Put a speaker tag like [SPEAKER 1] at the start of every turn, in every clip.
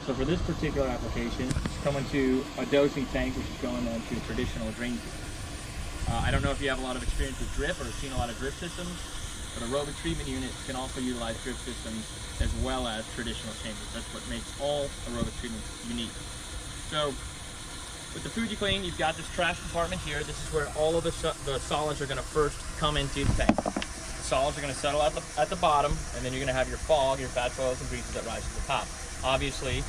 [SPEAKER 1] So for this particular application, it's coming to a dosing tank, which is going into a traditional drain field. I don't know if you have a lot of experience with drip or have seen a lot of drip systems, but aerobic treatment units can also utilize drip systems as well as traditional chambers. That's what makes all aerobic treatments unique. So with the Fuji Clean, you've got this trash compartment here. This is where all of the solids are going to first come into the tank. The solids are going to settle at the bottom, and then you're going to have your fog, your fats, oils, and greases that rise to the top. Obviously,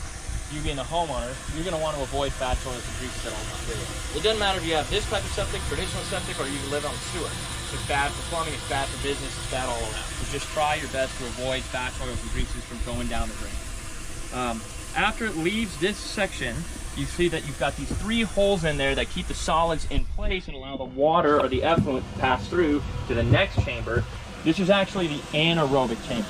[SPEAKER 1] you being the homeowner, you're going to want to avoid fats, oils, and greases at all times. It doesn't matter if you have this type of septic, traditional septic, or you live on sewer. It's bad for plumbing, it's bad for business, it's bad all around. So just try your best to avoid fats, oils, and greases from going down the drain. After it leaves this section, you see that you've got these 3 holes in there that keep the solids in place and allow the water or the effluent to pass through to the next chamber. This is actually the anaerobic chamber.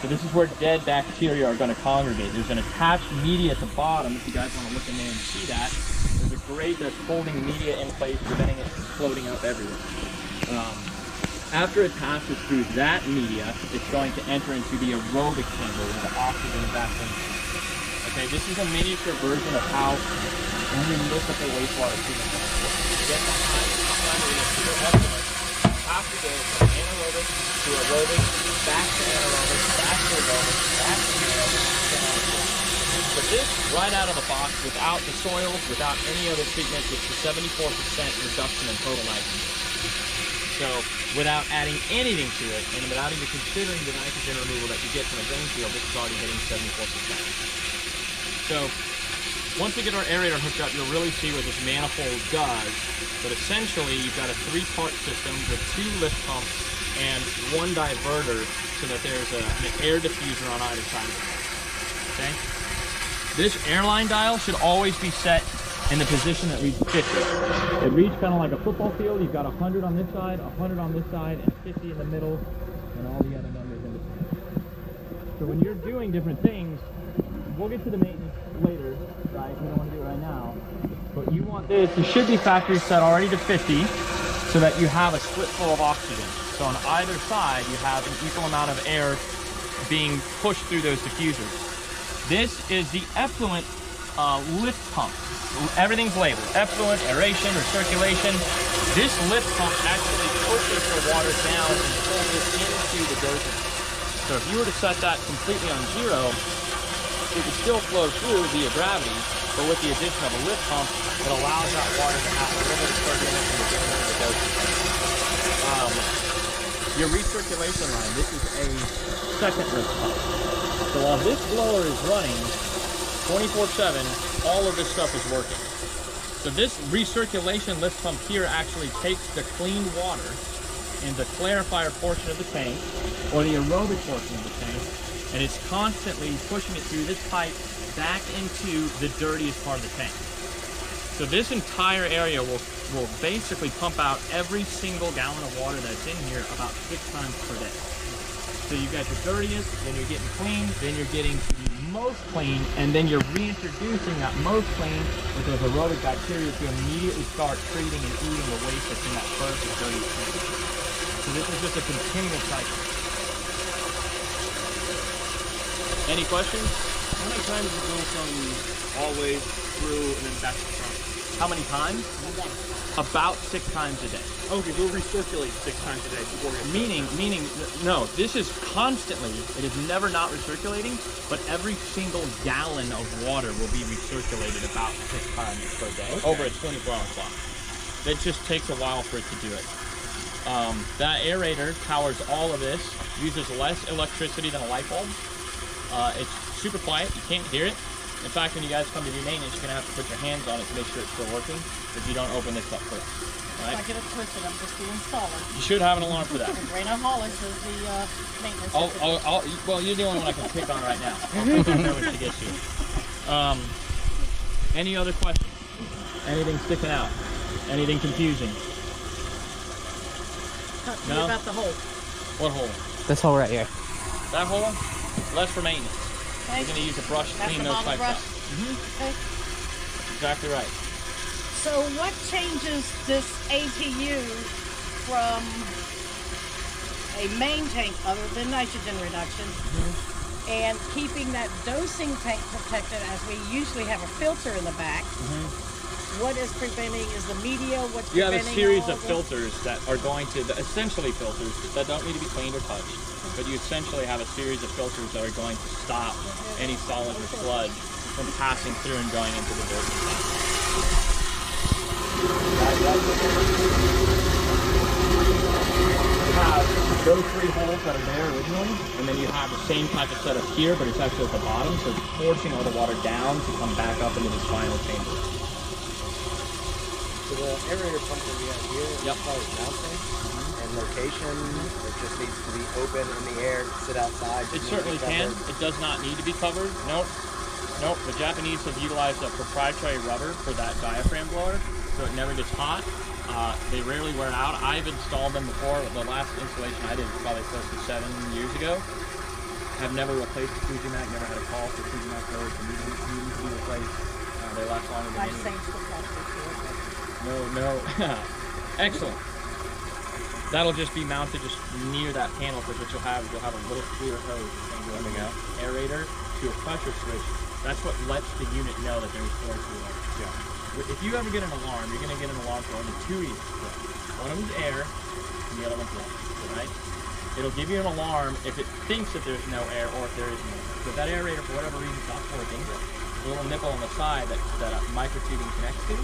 [SPEAKER 1] So this is where dead bacteria are going to congregate. There's an attached media at the bottom, if you guys want to look in there and see that. There's a grate that's holding media in place, preventing it from floating up everywhere. After it passes through that media, it's going to enter into the aerobic chamber where the oxygen is actually. Okay, this is a miniature version of how municipal wastewater treatment plants work. To get the high effluent, you have to go from anaerobic to aerobic, back to anaerobic, back to aerobic, back to anaerobic, to anaerobic. But this, right out of the box, without the soils, without any other treatment, it's a 74% reduction in total nitrogen. So, without adding anything to it, and without even considering the nitrogen removal that you get from a drain field, this is already hitting 74%. So, once we get our aerator hooked up, you'll really see what this manifold does. But essentially, you've got a 3-part system with 2 lift pumps and 1 diverter so that there's an air diffuser on either side of it. Okay? This airline dial should always be set in the position that reads 50. It reads kind of like a football field. You've got 100 on this side, 100 on this side, and 50 in the middle, and all the other numbers in between. So when you're doing different things, we'll get to the maintenance later, right? We don't want to do it right now. But you want this, it should be factory set already to 50 so that you have a split flow of oxygen. So on either side, you have an equal amount of air being pushed through those diffusers. This is the effluent lift pump. Everything's labeled. Effluent, aeration, recirculation. This lift pump actually pushes the water down and pulls it into the dosage. So if you were to set that completely on 0, it would still flow through via gravity, but with the addition of a lift pump, it allows that water to have a little bit of turbulence and get into the dosage. Your recirculation line, this is a second lift pump. So while this blower is running 24/7, all of this stuff is working. So this recirculation lift pump here actually takes the clean water in the clarifier portion of the tank, or the aerobic portion of the tank, and it's constantly pushing it through this pipe back into the dirtiest part of the tank. So this entire area will basically pump out every single gallon of water that's in here about 6 times per day. So you've got your dirtiest, then you're getting clean, then you're getting to the most clean, and then you're reintroducing that most clean with those aerobic bacteria to immediately start treating and eating the waste that's in that first and dirtiest tank. So this is just a continuous cycle. Any questions?
[SPEAKER 2] How many times do you go from all the way through and then back to the front?
[SPEAKER 1] How many times? About 6 times a day.
[SPEAKER 2] Okay, so we'll recirculate 6 times a day before we
[SPEAKER 1] Meaning, no, this is constantly, it is never not recirculating, but every single gallon of water will be recirculated about 6 times per day over a 24-hour clock. It just takes a while for it to do it. That aerator powers all of this, uses less electricity than a light bulb. It's super quiet, you can't hear it. In fact, when you guys come to do maintenance, you're going to have to put your hands on it to make sure it's still working if you don't open this up first. Right?
[SPEAKER 3] If I get it twisted, I'm just the installer.
[SPEAKER 1] You should have an alarm for that.
[SPEAKER 3] Raina Hollis is the maintenance.
[SPEAKER 1] Well, you're the only one I can pick on right now. I'll know what to get you. Any other questions? Anything sticking out? Anything confusing?
[SPEAKER 3] Talk to me about the hole.
[SPEAKER 1] What hole?
[SPEAKER 4] This hole right here.
[SPEAKER 1] That hole? That's for maintenance.
[SPEAKER 3] Okay.
[SPEAKER 1] We're going to use a brush to clean those pipes out.
[SPEAKER 3] Okay.
[SPEAKER 1] That's exactly right.
[SPEAKER 3] So what changes this APU from a main tank, other than nitrogen reduction, And keeping that dosing tank protected, as we usually have a filter in the back. What is preventing is the media. What's
[SPEAKER 1] You have a
[SPEAKER 3] preventing
[SPEAKER 1] series
[SPEAKER 3] all
[SPEAKER 1] of filters that are going to, essentially filters that don't need to be cleaned or touched, but you essentially have a series of filters that are going to stop any solid or sludge from passing through and going into the dosing tank. You have those 3 holes that are there originally, and then you have the same type of setup here, but it's actually at the bottom, so it's forcing all the water down to come back up into this final chamber.
[SPEAKER 4] So the aerator pump that we have here is called mounting, and location, it just needs to be open in the air, sit outside.
[SPEAKER 1] It certainly can. It does not need to be covered. Nope. Nope. The Japanese have utilized a proprietary rubber for that diaphragm blower, so it never gets hot. They rarely wear out. I've installed them before. The last installation I did was probably close to 7 years ago. I've never replaced the Fuji Mac, never had a call for Fuji Mac blowers to need to be replaced. They last longer than No. Excellent. That'll just be mounted just near that panel, because what you'll have a little clear hose coming out, aerator to a pressure switch. That's what lets the unit know that there's flow through there. If you ever get an alarm, you're going to get an alarm for only 2 reasons. One of them is air, and the other one's water, right? It'll give you an alarm if it thinks that there's no air or if there is no air. So if that aerator, for whatever reason, stops working, the little nipple on the side that microtubing connects to,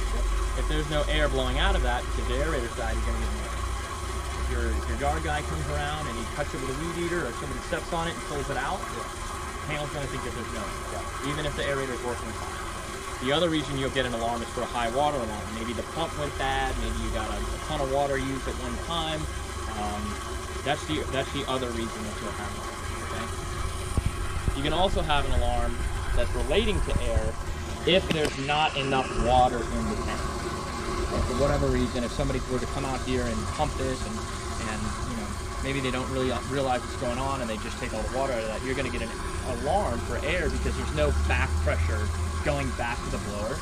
[SPEAKER 1] if there's no air blowing out of that, because the aerator side, you're going to get no air. If your yard guy comes around and he cuts it with a weed eater, or somebody steps on it and pulls it out, the panel's going to think that there's no air, even if the aerator is working fine. The other reason you'll get an alarm is for a high water alarm. Maybe the pump went bad, maybe you got a ton of water used at one time. That's the other reason that you'll have one, okay? You can also have an alarm that's relating to air if there's not enough water in the tank. Or for whatever reason, if somebody were to come out here and pump this and you know, maybe they don't really realize what's going on and they just take all the water out of that, you're going to get an alarm for air because there's no back pressure going back to the blower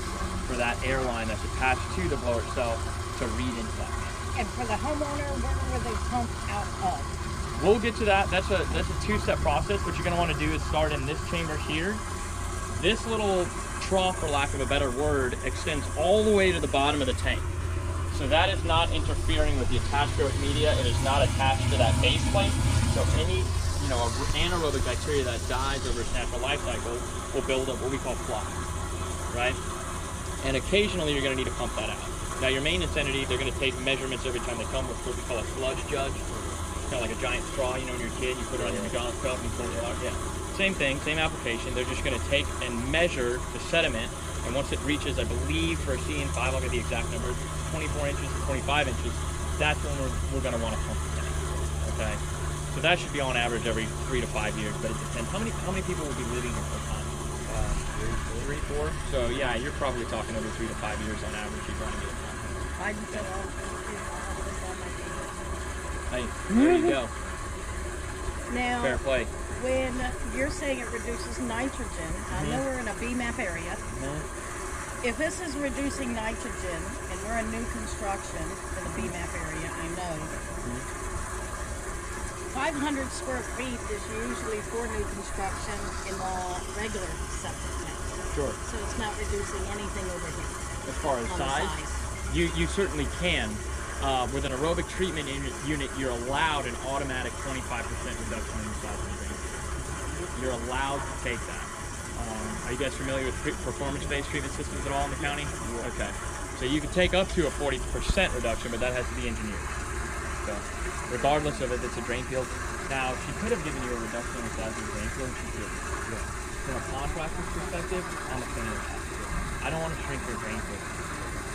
[SPEAKER 1] for that air line that's attached to the blower itself to read into that.
[SPEAKER 3] And for the homeowner, where were they pumped out of?
[SPEAKER 1] We'll get to that. That's a 2-step process. What you're going to want to do is start in this chamber here. This little trough, for lack of a better word, extends all the way to the bottom of the tank. So that is not interfering with the attached growth media. It is not attached to that base plate. So any anaerobic bacteria that dies over its natural life cycle will build up what we call fly, right? And occasionally you're going to need to pump that out. Now your maintenance entity, they're going to take measurements every time they come with what we call a sludge judge. It's kind of like a giant straw, you know, when you're a kid, you put it on your McDonald's cup and you pour it out. Yeah. Same thing, same application. They're just going to take and measure the sediment, and once it reaches, I believe for a CN5, I'll get the exact number, 24 inches to 25 inches, that's when we're going to want to pump the tank, okay? So that should be on average every 3 to 5 years, but it depends. How many people will be living here full time? 3, 4. So yeah, you're probably talking over 3 to 5 years on average. You're going to get it pumped. Hey, there you go.
[SPEAKER 3] Now,
[SPEAKER 1] fair play.
[SPEAKER 3] When you're saying it reduces nitrogen, I know we're in a BMAP area. If this is reducing nitrogen, and we're in new construction in the BMAP area, I know. 500 square feet is usually for new construction in the regular septic tank.
[SPEAKER 1] Sure.
[SPEAKER 3] So it's not reducing anything over here.
[SPEAKER 1] As far as size, you certainly can. With an aerobic treatment unit, you're allowed an automatic 25% reduction in the size of the drain field. You're allowed to take that. Are you guys familiar with performance-based treatment systems at all in the county? Okay. So you can take up to a 40% reduction, but that has to be engineered. So regardless of if it's a drain field. Now, she could have given you a reduction in the size of the drain field. She did. From a contractor's perspective, I'm a fan of that. I don't want to shrink your drain field.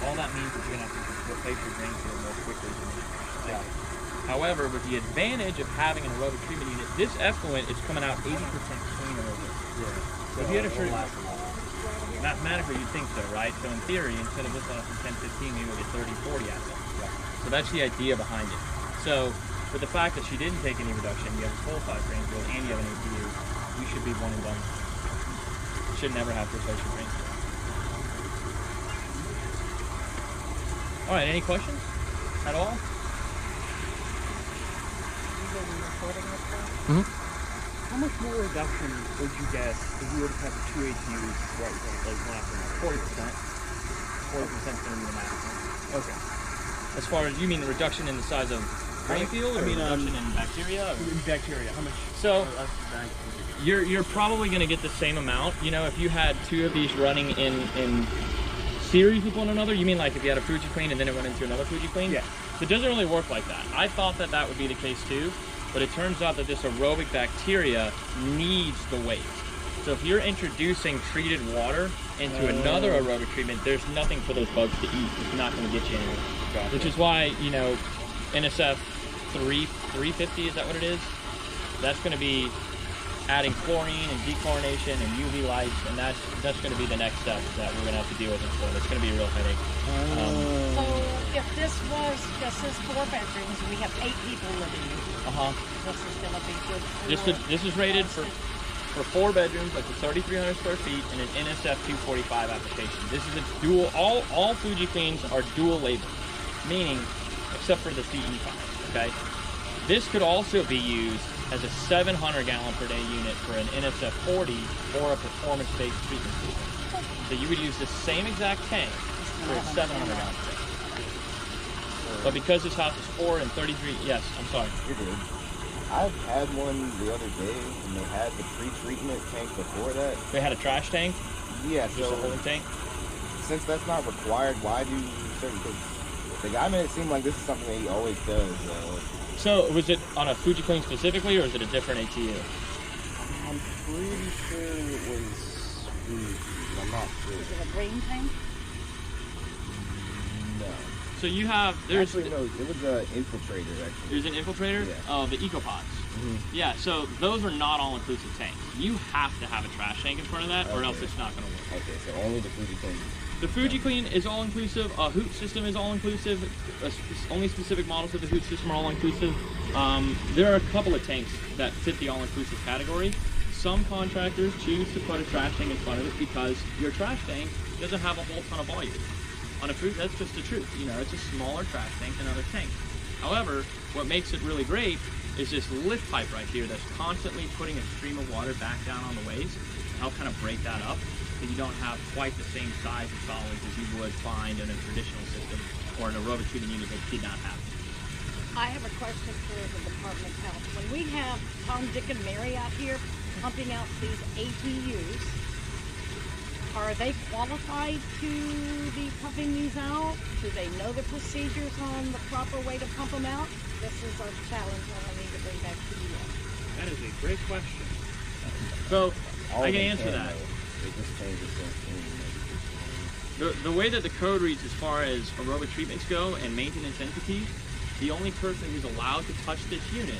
[SPEAKER 1] All that means is you're going to have to replace your drain field more quickly than you. However, with the advantage of having an aerobic treatment unit, this effluent is coming out 80% cleaner over it. So if you had a mathematically you'd think so, right? So in theory, instead of this one from 10, 15, maybe we'll get 30, 40 out of it. So that's the idea behind it. So with the fact that she didn't take any reduction, you have a full-size drain field and you have an APU, you should be one and done. You should never have to replace your drain field. All right, any questions at all?
[SPEAKER 2] How much more reduction would you guess if you were to have the two ATUs right like one after another?
[SPEAKER 1] 40%. 40% is going to be the maximum.
[SPEAKER 2] Okay.
[SPEAKER 1] As far as, you mean the reduction in the size of grain field, or reduction in bacteria? Or?
[SPEAKER 2] Bacteria, how much?
[SPEAKER 1] So, you're probably going to get the same amount. You know, if you had two of these running in series with one another, you mean like if you had a Fuji Clean and then it went into another Fuji Clean?
[SPEAKER 2] Yeah.
[SPEAKER 1] So it doesn't really work like that. I thought that that would be the case too, but it turns out that this aerobic bacteria needs the waste. So if you're introducing treated water into another aerobic treatment, there's nothing for those bugs to eat. It's not going to get you anywhere.
[SPEAKER 2] Gotcha.
[SPEAKER 1] Which is why, you know, NSF 350, is that what it is? That's going to be adding chlorine and dechlorination and UV lights, and that's going to be the next step that we're going to have to deal with in Florida. It's going to be a real headache.
[SPEAKER 3] So if this was just as 4 bedrooms, we have 8 people living in it. This is going to be good for...
[SPEAKER 1] This is rated for 4 bedrooms, up to 3,300 square feet, and an NSF 245 application. This is a dual, all Fuji Cleans are dual label, meaning, except for the CE5, okay? This could also be used as a 700 gallon per day unit for an NSF 40 or a performance-based treatment system. So you would use the same exact tank for a 700 gallon per day. But because this house is 4 and 33, yes, I'm sorry.
[SPEAKER 5] You're good. I've had one the other day, and they had the pre-treatment tank before that.
[SPEAKER 1] They had a trash tank?
[SPEAKER 5] Yeah,
[SPEAKER 1] Just a
[SPEAKER 5] so
[SPEAKER 1] holding tank?
[SPEAKER 5] since that's not required, why do certain... Cause the guy made it seem like this is something that he always does.
[SPEAKER 1] So was it on a Fuji Clean specifically, or is it a different ATU?
[SPEAKER 5] I'm pretty sure it was... I'm not sure.
[SPEAKER 3] Is it a green tank?
[SPEAKER 5] No.
[SPEAKER 1] So you have, there's
[SPEAKER 5] Actually, no, it was an infiltrator, actually.
[SPEAKER 1] There's an infiltrator?
[SPEAKER 5] Yeah.
[SPEAKER 1] Oh, the EcoPods. Yeah, so those are not all-inclusive tanks. You have to have a trash tank in front of that, or else it's not going to work.
[SPEAKER 5] Okay, so only the Fuji Clean.
[SPEAKER 1] The Fuji Clean is all-inclusive. A hoot system is all-inclusive. Only specific models of the hoot system are all-inclusive. There are a couple of tanks that fit the all-inclusive category. Some contractors choose to put a trash tank in front of it because your trash tank doesn't have a whole ton of volume. On a food, that's just the truth. You know, it's a smaller trash tank than other tanks. However, what makes it really great is this lift pipe right here that's constantly putting a stream of water back down on the waste to help kind of break that up, so you don't have quite the same size of solids as you would find in a traditional system or an aerobic treatment unit that did not have.
[SPEAKER 3] I have a question for the Department of Health. When we have Tom, Dick, and Mary out here pumping out these ATUs, are they qualified to be pumping these out? Do they know the procedures on the proper way to pump them out? This is our challenge that I need to bring back to you all.
[SPEAKER 2] That is a great question.
[SPEAKER 1] So,
[SPEAKER 5] All
[SPEAKER 1] I
[SPEAKER 5] of
[SPEAKER 1] can
[SPEAKER 5] them
[SPEAKER 1] answer that.
[SPEAKER 5] though. They just changed it.
[SPEAKER 1] The way that the code reads as far as aerobic treatments go and maintenance entities, the only person who's allowed to touch this unit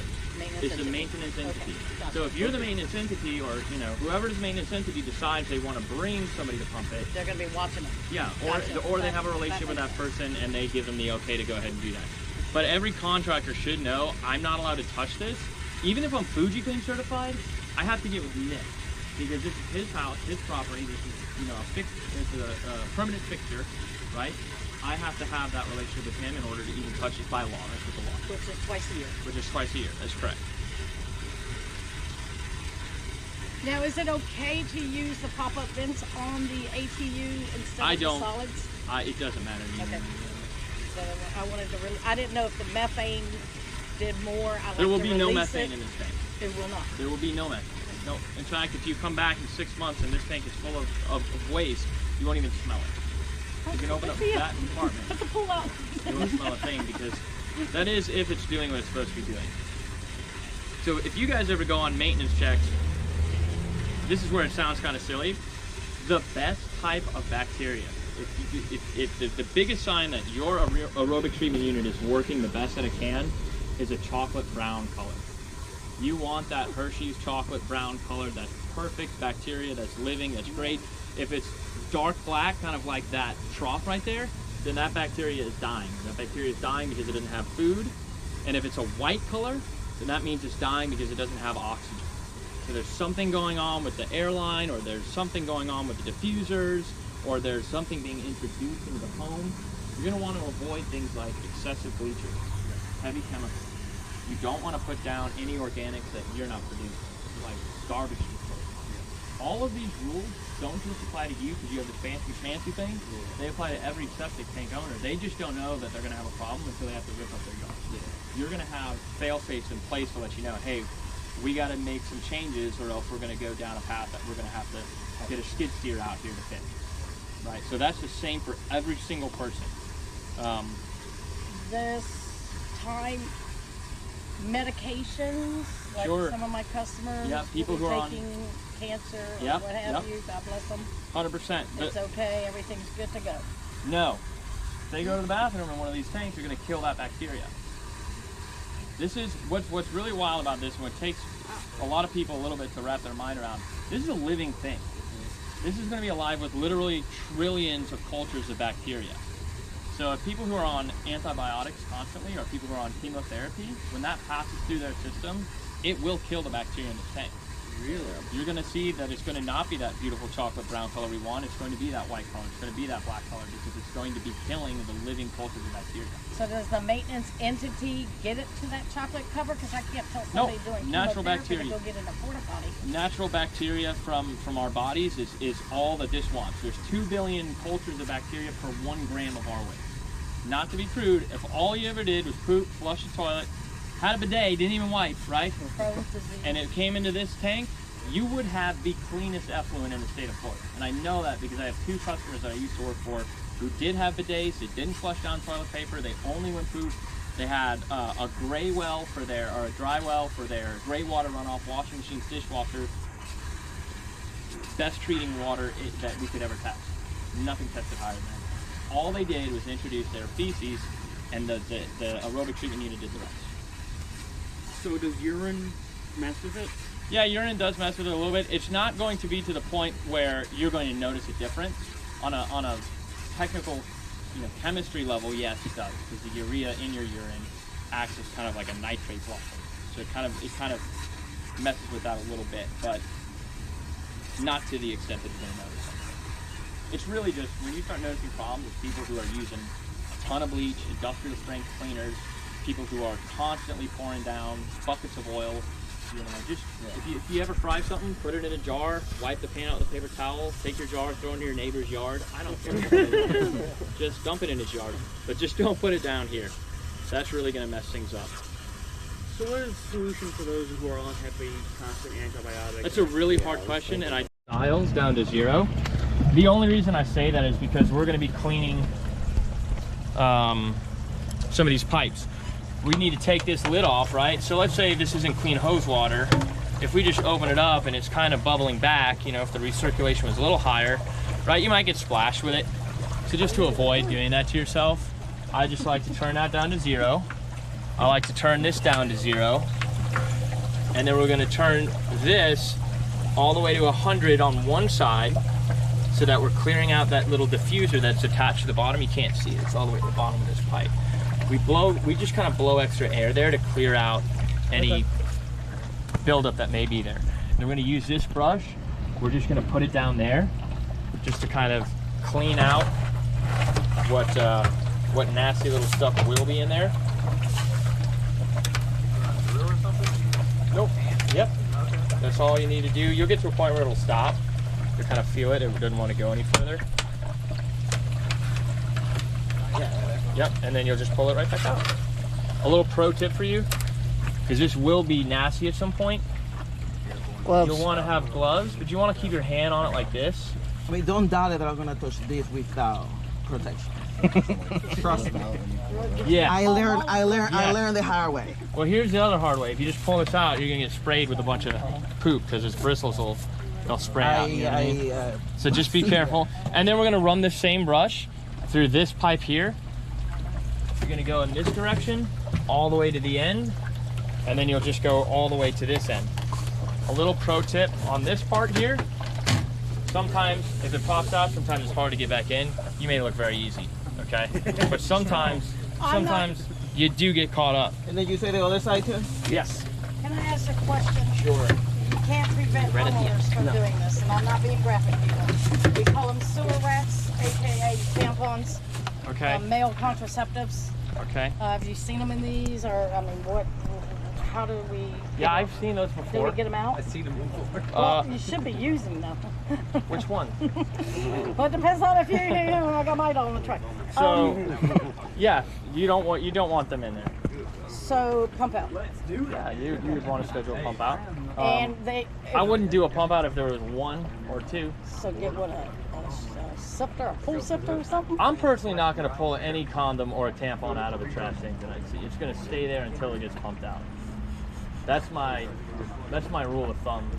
[SPEAKER 1] is the maintenance entity.
[SPEAKER 3] Okay, gotcha.
[SPEAKER 1] So if you're the maintenance entity, or you know whoever's maintenance entity decides they want to bring somebody to pump it,
[SPEAKER 3] They're going to be watching it.
[SPEAKER 1] yeah,
[SPEAKER 3] Gotcha.
[SPEAKER 1] or they
[SPEAKER 3] That-
[SPEAKER 1] have a relationship with
[SPEAKER 3] that
[SPEAKER 1] that person and they give them the okay to go ahead and do that. But every contractor should know I'm not allowed to touch this. Even if I'm Fuji Clean certified, I have to get with Nick because this is his house, his property. This is it's a permanent fixture, right? I have to have that relationship with him in order to even touch it by law. That's what the law.
[SPEAKER 3] Which is twice a year.
[SPEAKER 1] Which is twice a year. That's correct.
[SPEAKER 3] Now, is it okay to use the pop-up vents on the ATU instead of the solids?
[SPEAKER 1] It doesn't matter to me.
[SPEAKER 3] Okay. So I wanted to I didn't know if the methane did more. I
[SPEAKER 1] There
[SPEAKER 3] like
[SPEAKER 1] will
[SPEAKER 3] to
[SPEAKER 1] be no
[SPEAKER 3] release
[SPEAKER 1] methane
[SPEAKER 3] it.
[SPEAKER 1] in this tank.
[SPEAKER 3] It will not.
[SPEAKER 1] There will be no methane. No. In fact, if you come back in 6 months and this tank is full of waste, you won't even smell it. You can open up that compartment.
[SPEAKER 3] Put the pool out.
[SPEAKER 1] You won't smell a thing because that is if it's doing what it's supposed to be doing. So if you guys ever go on maintenance checks, this is where it sounds kind of silly. The best type of bacteria, if the biggest sign that your aerobic treatment unit is working the best that it can, is a chocolate brown color. You want that Hershey's chocolate brown color, that's perfect bacteria, that's living, that's great. If it's dark black, kind of like that trough right there, then that bacteria is dying. That bacteria is dying because it doesn't have food. And if it's a white color, then that means it's dying because it doesn't have oxygen. So there's something going on with the airline, or there's something going on with the diffusers, or there's something being introduced into the home. You're gonna want to avoid things like excessive bleachers, heavy chemicals. You don't want to put down any organics that you're not producing. like garbage disposal. All of these rules don't just apply to you because you have this fancy thing. They apply to every septic tank owner. They just don't know that they're going to have a problem until they have to rip up their yard. You're going to have fail-safes in place to let you know, hey, we got to make some changes or else we're going to go down a path that we're going to have to get a skid steer out here to fix. Right, so that's the same for every single person.
[SPEAKER 3] This time medications, like some of my customers,
[SPEAKER 1] people who are
[SPEAKER 3] taking cancer or what have you, God bless them.
[SPEAKER 1] 100%.
[SPEAKER 3] It's okay, everything's good to go.
[SPEAKER 1] No, if they go to the bathroom in one of these tanks, you're going to kill that bacteria. This is what's really wild about this, and what takes a lot of people a little bit to wrap their mind around. This is a living thing. This is going to be alive with literally trillions of cultures of bacteria. So if people who are on antibiotics constantly, or people who are on chemotherapy, when that passes through their system, it will kill the bacteria in the tank.
[SPEAKER 2] Really?
[SPEAKER 1] You're going to see that it's going to not be that beautiful chocolate brown color we want. It's going to be that white color. It's going to be that black color because it's going to be killing the living cultures of bacteria.
[SPEAKER 3] So does the maintenance entity get it to that chocolate cover? Because I can't tell somebody doing
[SPEAKER 1] natural
[SPEAKER 3] chemotherapy
[SPEAKER 1] bacteria.
[SPEAKER 3] to go get in a porta potty.
[SPEAKER 1] Natural bacteria from our bodies is all that this wants. There's 2 billion cultures of bacteria per 1 gram of our weight. Not to be crude, if all you ever did was poop, flush the toilet, had a bidet, didn't even wipe, right? And it came into this tank, you would have the cleanest effluent in the state of Florida. And I know that because I have 2 customers that I used to work for who did have bidets, they didn't flush down toilet paper, they only went poop. They had a gray well for their, or a dry well for their gray water runoff, washing machines, dishwasher. Best treating water that we could ever test. Nothing tested higher than that. All they did was introduce their feces, and the aerobic treatment unit did the rest.
[SPEAKER 2] So does urine mess with it?
[SPEAKER 1] Yeah, urine does mess with it a little bit. It's not going to be to the point where you're going to notice a difference. On a technical, chemistry level, yes, it does, because the urea in your urine acts as kind of like a nitrate blocker. So it kind of messes with that a little bit, but not to the extent that you're going to notice something. It's really just when you start noticing problems with people who are using a ton of bleach, industrial strength cleaners, people who are constantly pouring down buckets of oil. If you ever fry something, put it in a jar, wipe the pan out with a paper towel, take your jar, throw it into your neighbor's yard. I don't care. Just dump it in his yard, but just don't put it down here. That's really going to mess things up.
[SPEAKER 2] So what is the solution for those who are on heavy, constant antibiotics?
[SPEAKER 1] That's a really hard question, and dials down to 0. The only reason I say that is because we're going to be cleaning some of these pipes. We need to take this lid off, right? So let's say this isn't clean hose water. If we just open it up and it's kind of bubbling back, if the recirculation was a little higher, right, you might get splashed with it. So just to avoid doing that to yourself, I just like to turn that down to 0. I like to turn this down to 0. And then we're going to turn this all the way to 100 on one side so that we're clearing out that little diffuser that's attached to the bottom. You can't see it. It's all the way to the bottom of this pipe. We just kind of blow extra air there to clear out any buildup that may be there. And we're going to use this brush. We're just going to put it down there just to kind of clean out what nasty little stuff will be in there. Nope. Yep. That's all you need to do. You'll get to a point where it'll stop. You kind of feel it. It doesn't want to go any further. Yep, and then you'll just pull it right back out. A little pro tip for you, because this will be nasty at some point.
[SPEAKER 6] Gloves.
[SPEAKER 1] You'll want to have gloves, but you want to keep your hand on it like this.
[SPEAKER 6] I mean, don't doubt that I'm gonna touch this without protection. Trust me.
[SPEAKER 1] Yeah.
[SPEAKER 6] I learned the hard way.
[SPEAKER 1] Well, here's the other hard way. If you just pull this out, you're gonna get sprayed with a bunch of poop because its bristles they'll spray out. You know what I mean? So just be careful. And then we're gonna run the same brush through this pipe here. You're gonna go in this direction, all the way to the end, and then you'll just go all the way to this end. A little pro tip on this part here, sometimes if it pops out, sometimes it's hard to get back in. You may look very easy, okay? But sometimes you do get caught up.
[SPEAKER 6] And then you say the other side too?
[SPEAKER 1] Yes.
[SPEAKER 3] Can I ask a question?
[SPEAKER 1] Sure.
[SPEAKER 3] You can't prevent homeowners from doing this, and I'm not being graphic, people. We call them sewer rats, aka tampons.
[SPEAKER 1] Okay.
[SPEAKER 3] Male contraceptives.
[SPEAKER 1] Okay.
[SPEAKER 3] Have you seen them in these, or I mean, what? how do we?
[SPEAKER 1] Yeah, I've seen those
[SPEAKER 3] Do
[SPEAKER 1] before.
[SPEAKER 3] we get them out?
[SPEAKER 4] I see them before.
[SPEAKER 3] Well, you should be using them.
[SPEAKER 1] Which one?
[SPEAKER 3] Well, it depends on if you I got mine on the truck.
[SPEAKER 1] So, yeah, you don't want them in there.
[SPEAKER 3] So pump out.
[SPEAKER 1] Yeah, you would want to schedule a pump out.
[SPEAKER 3] And they.
[SPEAKER 1] I wouldn't do a pump out if there was 1 or 2.
[SPEAKER 3] So get what a sifter, a pull sifter or something.
[SPEAKER 1] I'm personally not going to pull any condom or a tampon out of a trash tank that I see. It's going to stay there until it gets pumped out. That's my rule of thumb.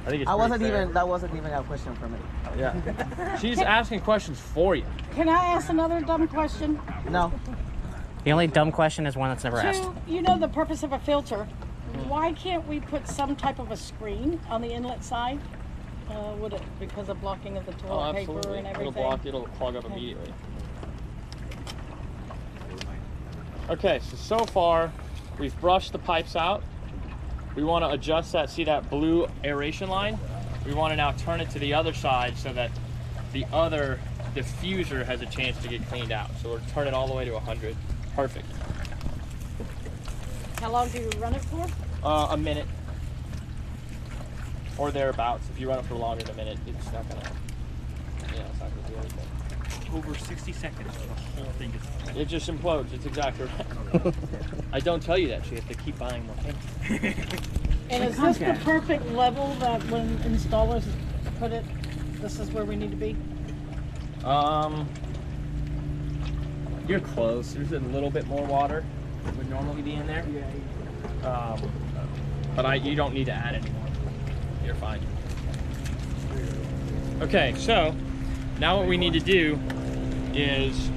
[SPEAKER 1] I think it's
[SPEAKER 6] That
[SPEAKER 1] pretty fair.
[SPEAKER 6] wasn't even a question for me.
[SPEAKER 1] Yeah. She's asking questions for you.
[SPEAKER 3] Can I ask another dumb question?
[SPEAKER 6] No.
[SPEAKER 7] The only dumb question is one that's never asked.
[SPEAKER 3] You know the purpose of a filter. Why can't we put some type of a screen on the inlet side? Would it because of blocking of the toilet paper and everything?
[SPEAKER 1] It'll clog up immediately. Okay, so far we've brushed the pipes out. We want to adjust that, see that blue aeration line? We want to now turn it to the other side so that the other diffuser has a chance to get cleaned out. So we'll turn it all the way to 100. Perfect.
[SPEAKER 3] How long do you run it for?
[SPEAKER 1] A minute. Or thereabouts. If you run it for longer than a minute, it's not gonna do anything.
[SPEAKER 2] Over 60 seconds, the whole thing gets.
[SPEAKER 1] It just implodes. It's exactly right. I don't tell you that, so you have to keep buying more things.
[SPEAKER 3] And is this the perfect level that when installers put it, this is where we need to be?
[SPEAKER 1] You're close. There's a little bit more water that would normally be in there. But you don't need to add anymore. You're fine. Okay, so now what we need to do is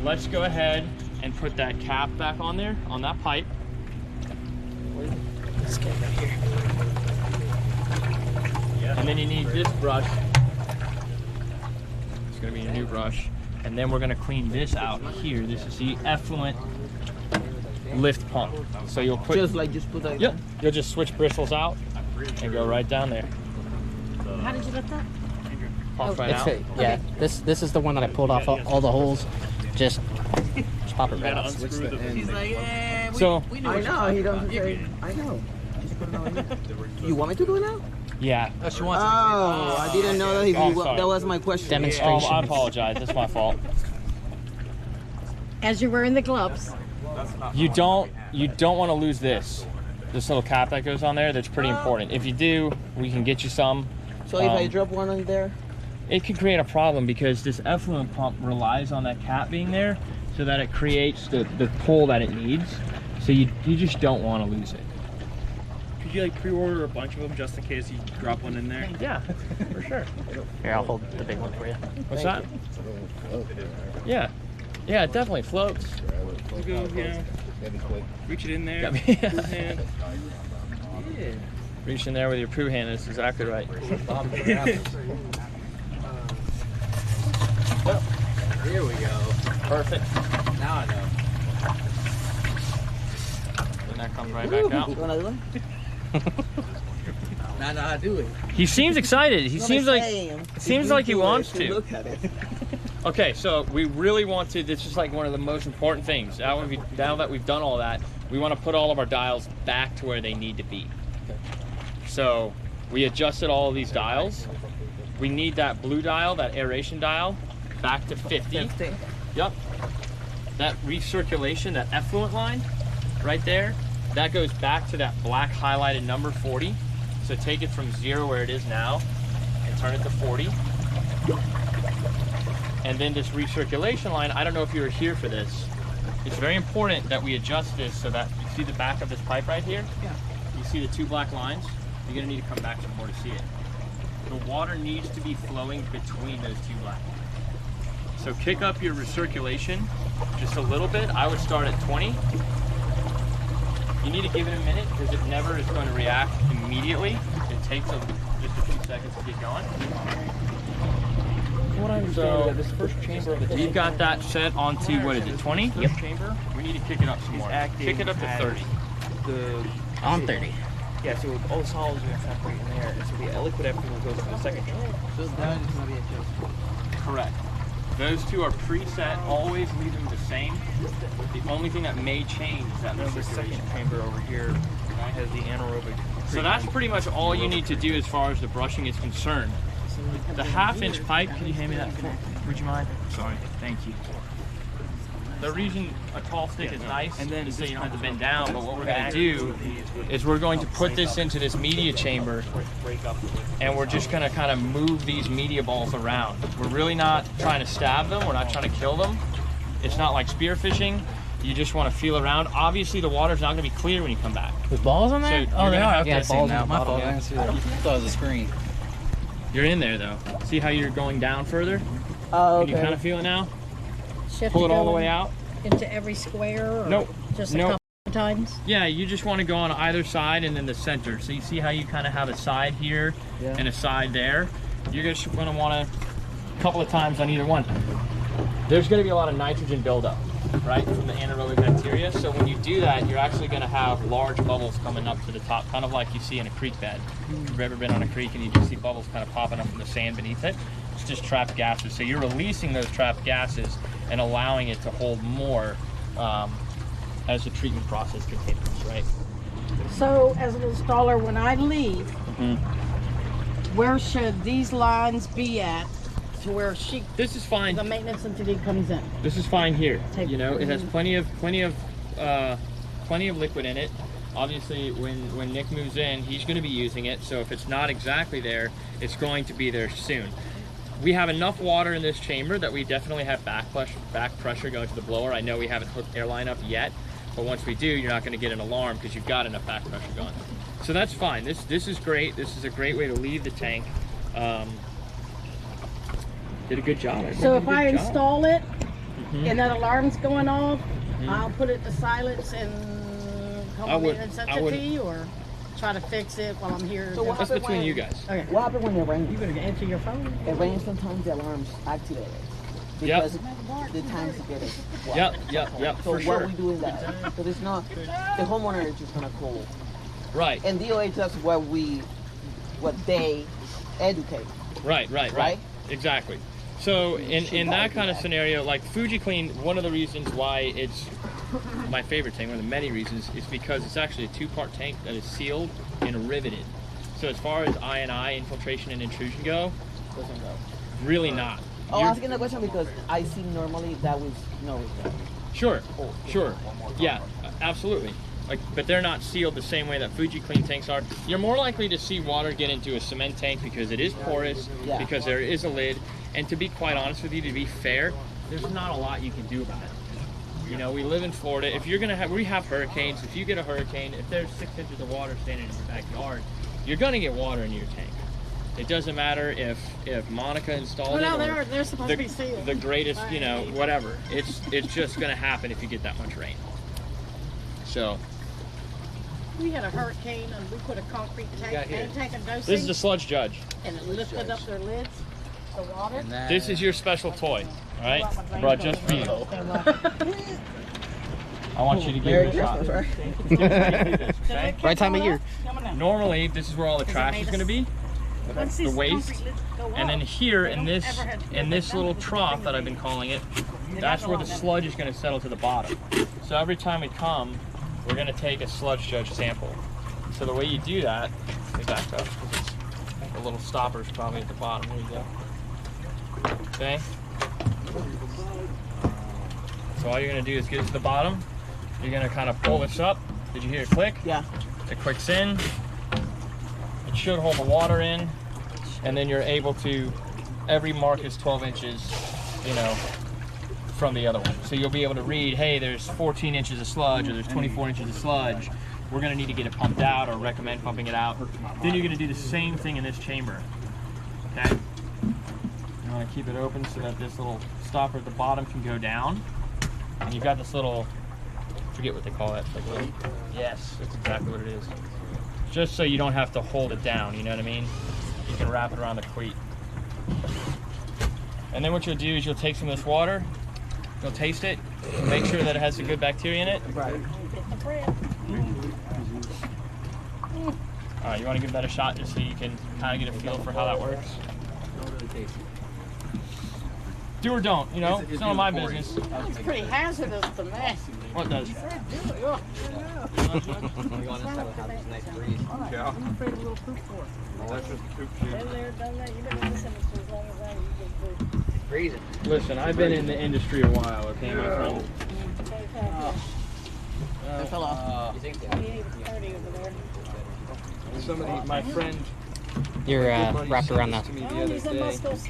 [SPEAKER 1] let's go ahead and put that cap back on there, on that pipe.
[SPEAKER 7] Let's get right here.
[SPEAKER 1] And then you need this brush. It's gonna be a new brush. And then we're gonna clean this out here. This is the effluent lift pump. So you'll put
[SPEAKER 6] Just put that.
[SPEAKER 1] Yep. You'll just switch bristles out and go right down there.
[SPEAKER 3] How did you lift that?
[SPEAKER 1] Pump right out.
[SPEAKER 7] Yeah, this is the one that I pulled off all the holes. Just pop it right out.
[SPEAKER 6] He's like, yeah.
[SPEAKER 1] So
[SPEAKER 6] I know. He doesn't say. I know. Just put it on here. You want me to do it now?
[SPEAKER 1] yeah.
[SPEAKER 6] Oh, I didn't know that.
[SPEAKER 1] I'm sorry.
[SPEAKER 6] That was my question.
[SPEAKER 7] Demonstration.
[SPEAKER 1] I apologize. That's my fault.
[SPEAKER 3] As you're wearing the gloves.
[SPEAKER 1] You don't want to lose this little cap that goes on there. That's pretty important. If you do, we can get you some.
[SPEAKER 6] So if I drop one on there.
[SPEAKER 1] It could create a problem because this effluent pump relies on that cap being there so that it creates the pull that it needs. So you just don't want to lose it.
[SPEAKER 2] Could you like pre-order a bunch of them just in case you drop one in there?
[SPEAKER 1] Yeah, for sure.
[SPEAKER 7] Here, I'll hold the big one for you.
[SPEAKER 1] What's that? Yeah. Yeah, it definitely floats.
[SPEAKER 2] You go, reach it in there.
[SPEAKER 1] Yeah.
[SPEAKER 2] Full hand. Yeah.
[SPEAKER 1] Reach in there with your poo hand. That's exactly right.
[SPEAKER 4] Here we go.
[SPEAKER 1] Perfect.
[SPEAKER 4] Now I know.
[SPEAKER 1] And that comes right back out.
[SPEAKER 6] You wanna do it?
[SPEAKER 4] Now I know how to do it.
[SPEAKER 1] He seems excited. He seems like he wants to.
[SPEAKER 6] Look at it.
[SPEAKER 1] Okay, so we really want to. This is like one of the most important things. Now that we've done all that, we want to put all of our dials back to where they need to be. So we adjusted all of these dials. We need that blue dial, that aeration dial, back to 50. Yep. That recirculation, that effluent line, right there, that goes back to that black highlighted number 40. So take it from 0 where it is now and turn it to 40. And then this recirculation line, I don't know if you were here for this. It's very important that we adjust this so that you see the back of this pipe right here?
[SPEAKER 6] Yeah.
[SPEAKER 1] You see the 2 black lines? You're gonna need to come back some more to see it. The water needs to be flowing between those 2 black lines. So kick up your recirculation just a little bit. I would start at 20. You need to give it a minute because it never is going to react immediately. It takes just a few seconds to get going.
[SPEAKER 2] What I understand is that this first chamber of the
[SPEAKER 1] We've got that set onto, what is it, 20?
[SPEAKER 2] Yep. Chamber.
[SPEAKER 1] We need to kick it up some more. Kick it up to 30.
[SPEAKER 2] The
[SPEAKER 7] On 30.
[SPEAKER 2] yeah, so all the solids are gonna separate in there, and so the liquid effluent goes to the second chamber.
[SPEAKER 6] So that is gonna be adjusted.
[SPEAKER 1] Correct. Those two are preset, always leave them the same. The only thing that may change is that
[SPEAKER 2] And then the second chamber over here has the anaerobic.
[SPEAKER 1] So that's pretty much all you need to do as far as the brushing is concerned. The 1/2-inch pipe, can you hand me that? Would you mind? Sorry, thank you. The reason a tall stick is nice
[SPEAKER 2] And then
[SPEAKER 1] is so you don't have to bend down, but what we're going to do is we're going to put this into this media chamber, and we're just going to kind of move these media balls around. We're really not trying to stab them, we're not trying to kill them. It's not like spearfishing. You just want to feel around. Obviously the water's not going to be clear when you come back.
[SPEAKER 7] There's balls on there?
[SPEAKER 1] So oh, they are.
[SPEAKER 7] Yeah, balls in the
[SPEAKER 6] My
[SPEAKER 7] bottle.
[SPEAKER 6] fault. I didn't see that. I thought it was a screen.
[SPEAKER 1] You're in there though. See how you're going down further?
[SPEAKER 3] Oh,
[SPEAKER 1] Can you kind of feel it now?
[SPEAKER 3] Shift
[SPEAKER 1] Pull it all the
[SPEAKER 3] going
[SPEAKER 1] way out.
[SPEAKER 3] into every square, or
[SPEAKER 1] Nope.
[SPEAKER 3] just a
[SPEAKER 1] Nope.
[SPEAKER 3] couple of times.
[SPEAKER 1] Yeah, you just want to go on either side and then the center. So you see how you kind of have a side here and a side there? You're just going to want to a couple of times on either one. There's going to be a lot of nitrogen buildup, right, from the anaerobic bacteria. So when you do that, you're actually going to have large bubbles coming up to the top, kind of like you see in a creek bed. If you've ever been on a creek and you just see bubbles kind of popping up from the sand beneath it, it's just trapped gases. So you're releasing those trapped gases and allowing it to hold more as the treatment process continues, right?
[SPEAKER 3] So, as an installer, when I leave, where should these lines be at to where
[SPEAKER 1] This is fine.
[SPEAKER 3] the maintenance entity comes in?
[SPEAKER 1] This is fine here.
[SPEAKER 3] Take-
[SPEAKER 1] You know, it has plenty of liquid in it. Obviously, when Nick moves in, he's going to be using it. So if it's not exactly there, it's going to be there soon. We have enough water in this chamber that we definitely have back pressure going to the blower. I know we haven't hooked airline up yet, but once we do, you're not going to get an alarm because you've got enough back pressure going. So that's fine. This is great. This is a great way to leave the tank. Did a good job.
[SPEAKER 3] So if I install it and that alarm's going off, I'll put it to silence and call
[SPEAKER 1] I
[SPEAKER 3] the
[SPEAKER 1] would-
[SPEAKER 3] maintenance
[SPEAKER 1] I would-
[SPEAKER 3] entity, or try to fix it while I'm here.
[SPEAKER 8] So what
[SPEAKER 1] That's between you guys.
[SPEAKER 3] Okay.
[SPEAKER 8] What happens when it rains?
[SPEAKER 3] You better answer your phone.
[SPEAKER 8] It rains, sometimes the alarm's activated.
[SPEAKER 1] Yep.
[SPEAKER 8] Because the times to get it.
[SPEAKER 1] Yep,
[SPEAKER 8] So
[SPEAKER 1] for sure.
[SPEAKER 8] what we do in that? Because it's not, the homeowner is just gonna call.
[SPEAKER 1] Right,
[SPEAKER 8] And DOH, that's what they educate.
[SPEAKER 1] right.
[SPEAKER 8] Right?
[SPEAKER 1] Exactly. So in that kind of scenario, like Fuji Clean, one of the reasons why it's my favorite tank, one of the many reasons, is because it's actually a 2-part tank that is sealed and riveted. So as far as I&I, infiltration and intrusion go,
[SPEAKER 8] Doesn't go.
[SPEAKER 1] really not.
[SPEAKER 8] Oh,
[SPEAKER 1] You're-
[SPEAKER 8] asking the question because I see normally that was no result.
[SPEAKER 1] Sure. Yeah, absolutely. Like, but they're not sealed the same way that Fuji Clean tanks are. You're more likely to see water get into a cement tank because it is porous,
[SPEAKER 8] Yeah.
[SPEAKER 1] because there is a lid. And to be quite honest with you, to be fair, there's not a lot you can do about it. You know, we live in Florida. If you're gonna have, we have hurricanes. If you get a hurricane, if there's 6 inches of water standing in your backyard, you're gonna get water into your tank. It doesn't matter if Monica installed
[SPEAKER 3] Well, no,
[SPEAKER 1] it or
[SPEAKER 3] they're supposed to be sealed.
[SPEAKER 1] the greatest, you know, whatever. It's just gonna happen if you get that much rain. So
[SPEAKER 3] We had a hurricane and we put a concrete tank and dosing,
[SPEAKER 1] this is the sludge judge.
[SPEAKER 3] and it lifted up their lids, the water.
[SPEAKER 6] And that,
[SPEAKER 1] This is your special toy, all right? Brought just for you. I want you to give it a shot. Okay?
[SPEAKER 7] Right time of year.
[SPEAKER 1] Normally, this is where all the trash is gonna be,
[SPEAKER 3] Once
[SPEAKER 1] the
[SPEAKER 3] these
[SPEAKER 1] waste,
[SPEAKER 3] concrete lids go
[SPEAKER 1] and then
[SPEAKER 3] up,
[SPEAKER 1] here
[SPEAKER 3] they
[SPEAKER 1] in
[SPEAKER 3] don't
[SPEAKER 1] this
[SPEAKER 3] ever have to get
[SPEAKER 1] in
[SPEAKER 3] that
[SPEAKER 1] this
[SPEAKER 3] done
[SPEAKER 1] little
[SPEAKER 3] because
[SPEAKER 1] trough
[SPEAKER 3] they
[SPEAKER 1] that
[SPEAKER 3] got
[SPEAKER 1] I've been
[SPEAKER 3] the
[SPEAKER 1] calling it,
[SPEAKER 3] got
[SPEAKER 1] that's
[SPEAKER 3] the
[SPEAKER 1] where the
[SPEAKER 3] lawn.
[SPEAKER 1] sludge is gonna settle to the bottom. So every time we come, we're gonna take a sludge judge sample. So the way you do that, let me back up, 'cause it's, the little stopper's probably at the bottom. There you go. Okay. So all you're gonna do is get it to the bottom. You're gonna kind of pull this up. Did you hear it click?
[SPEAKER 8] Yeah.
[SPEAKER 1] It clicks in. It should hold the water in, and then you're able to. Every mark is 12 inches, you know, from the other one. So you'll be able to read, hey, there's 14 inches of sludge, or there's 24 inches of sludge. We're gonna need to get it pumped out, or recommend pumping it out. Then you're gonna do the same thing in this chamber. Okay. You wanna keep it open so that this little stopper at the bottom can go down. And you've got this little, I forget what they call that. It's like a little, yes, that's exactly what it is. Just so you don't have to hold it down, you know what I mean? You can wrap it around the cleat. And then what you'll do is you'll take some of this water, you'll taste it, make sure that it has some good bacteria in it.
[SPEAKER 8] Right.
[SPEAKER 1] All right, you want to give that a shot just so you can kind of get a feel for how that works? Do or don't, you know? It's none of my business.
[SPEAKER 3] It's pretty hazardous to me.
[SPEAKER 1] What does?
[SPEAKER 4] You go on this side, we'll have this nice breeze.
[SPEAKER 2] Yeah.
[SPEAKER 3] I'm afraid of little poop for.
[SPEAKER 2] That's just the poop chute.
[SPEAKER 3] Been there, done that. You've been listening for as long as I have. You can
[SPEAKER 4] It's freezing.
[SPEAKER 1] Listen, I've been in the industry a while, okay, my friend?
[SPEAKER 6] It fell off.
[SPEAKER 4] You think so?
[SPEAKER 3] 28, 30 over there.
[SPEAKER 2] Somebody,
[SPEAKER 1] My friend,
[SPEAKER 7] You're wrapped around the.
[SPEAKER 2] to me
[SPEAKER 3] Oh,
[SPEAKER 2] the
[SPEAKER 3] these
[SPEAKER 2] other
[SPEAKER 3] are
[SPEAKER 2] day.
[SPEAKER 3] muscles.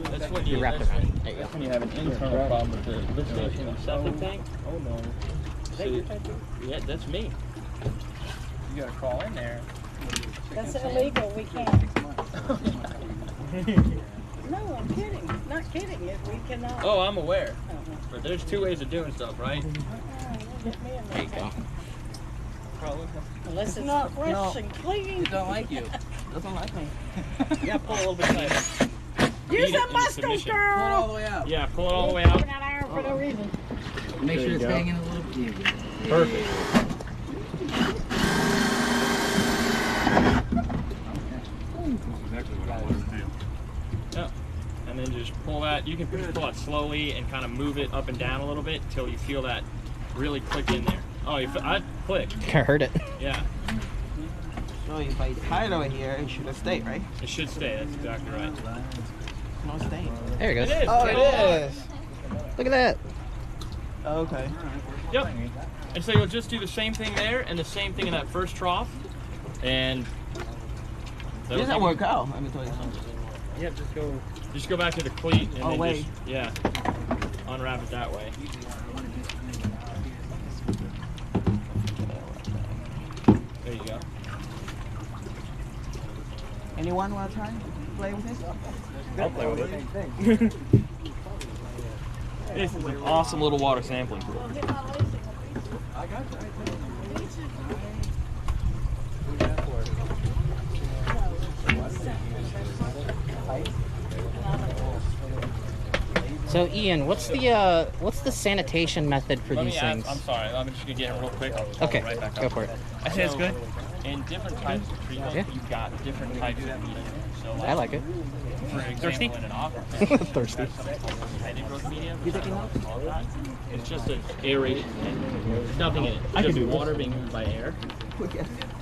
[SPEAKER 1] that's what
[SPEAKER 7] You're
[SPEAKER 1] you
[SPEAKER 7] wrapped
[SPEAKER 1] that's,
[SPEAKER 7] around it. There you go.
[SPEAKER 1] that's when you have an internal problem with the lift station and septic tank.
[SPEAKER 2] Oh no.
[SPEAKER 3] Is that your tattoo?
[SPEAKER 1] Yeah, that's me. You gotta crawl in there.
[SPEAKER 3] That's illegal. We can't. No, I'm kidding. Not kidding. We cannot.
[SPEAKER 1] Oh, I'm aware. But there's two ways of doing stuff, right?
[SPEAKER 3] Get me in
[SPEAKER 7] There you go.
[SPEAKER 3] Unless it's not fresh and clean.
[SPEAKER 6] Don't like you. Doesn't like me.
[SPEAKER 1] You gotta pull a little bit tighter.
[SPEAKER 3] Use
[SPEAKER 1] Beat it
[SPEAKER 3] the
[SPEAKER 1] into
[SPEAKER 3] muscles,
[SPEAKER 1] submission.
[SPEAKER 6] Pull it all
[SPEAKER 3] girl.
[SPEAKER 6] the way out.
[SPEAKER 1] Yeah, pull it all the way out.
[SPEAKER 3] Taking that iron for no reason.
[SPEAKER 6] Make
[SPEAKER 1] There
[SPEAKER 6] sure
[SPEAKER 1] you
[SPEAKER 6] it's
[SPEAKER 1] go.
[SPEAKER 6] hanging a little bit.
[SPEAKER 1] Perfect.
[SPEAKER 2] Exactly what I wanted to do.
[SPEAKER 1] Yeah. And then just pull that. You can just pull it slowly and kind of move it up and down a little bit until you feel that really click in there. Oh, I click.
[SPEAKER 7] I heard it.
[SPEAKER 1] Yeah,
[SPEAKER 6] So if I tie it over here, it should have stayed, right?
[SPEAKER 1] it should stay. That's exactly right.
[SPEAKER 6] No staying.
[SPEAKER 7] There it goes.
[SPEAKER 1] It is.
[SPEAKER 6] Oh, it is.
[SPEAKER 7] Look at that.
[SPEAKER 6] Okay.
[SPEAKER 1] Yep. And so you'll just do the same thing there and the same thing in that first trough. And
[SPEAKER 6] It doesn't work out. Let me tell you something.
[SPEAKER 1] Yeah, just go back to the cleat and
[SPEAKER 6] Oh,
[SPEAKER 1] then
[SPEAKER 6] wait.
[SPEAKER 1] just unwrap it that way. There you go.
[SPEAKER 6] Anyone want to try? Play with this?
[SPEAKER 1] I'll play with it. This is an awesome little water sampling tool.
[SPEAKER 7] So Ian, what's the sanitation method for
[SPEAKER 1] Let
[SPEAKER 7] these
[SPEAKER 1] me
[SPEAKER 7] things?
[SPEAKER 1] ask, I'm sorry, I'm just gonna get it real quick. I'll call
[SPEAKER 7] Okay,
[SPEAKER 1] it right back
[SPEAKER 7] go
[SPEAKER 1] up.
[SPEAKER 7] for it.
[SPEAKER 1] I think it's good. In different types of treatment,
[SPEAKER 7] Yeah.
[SPEAKER 1] you've got different types of medium. So
[SPEAKER 7] I like it.
[SPEAKER 1] For example, in an aqua
[SPEAKER 7] Thirsty.
[SPEAKER 1] headed growth medium, it's just an aerated tank. There's nothing in it. It's just water being moved by air.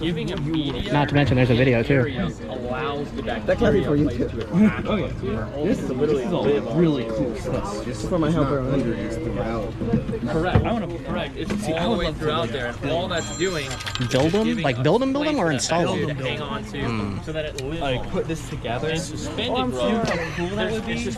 [SPEAKER 1] Giving a medium
[SPEAKER 7] Not to mention there's a video too.
[SPEAKER 1] area allows the bacteria a place to attach. This is literally really cool stuff.
[SPEAKER 5] Just for my helper injuries throughout.
[SPEAKER 1] Correct. Correct. It's all the way throughout there, and all that's doing
[SPEAKER 7] Build them?
[SPEAKER 1] giving
[SPEAKER 7] Like
[SPEAKER 1] a
[SPEAKER 7] build them
[SPEAKER 1] place
[SPEAKER 7] or
[SPEAKER 1] for that
[SPEAKER 7] install
[SPEAKER 1] bacteria
[SPEAKER 7] them?
[SPEAKER 1] to hang on to so that it lives
[SPEAKER 2] Like
[SPEAKER 1] on.
[SPEAKER 2] put this together.
[SPEAKER 1] And suspended growth, it's just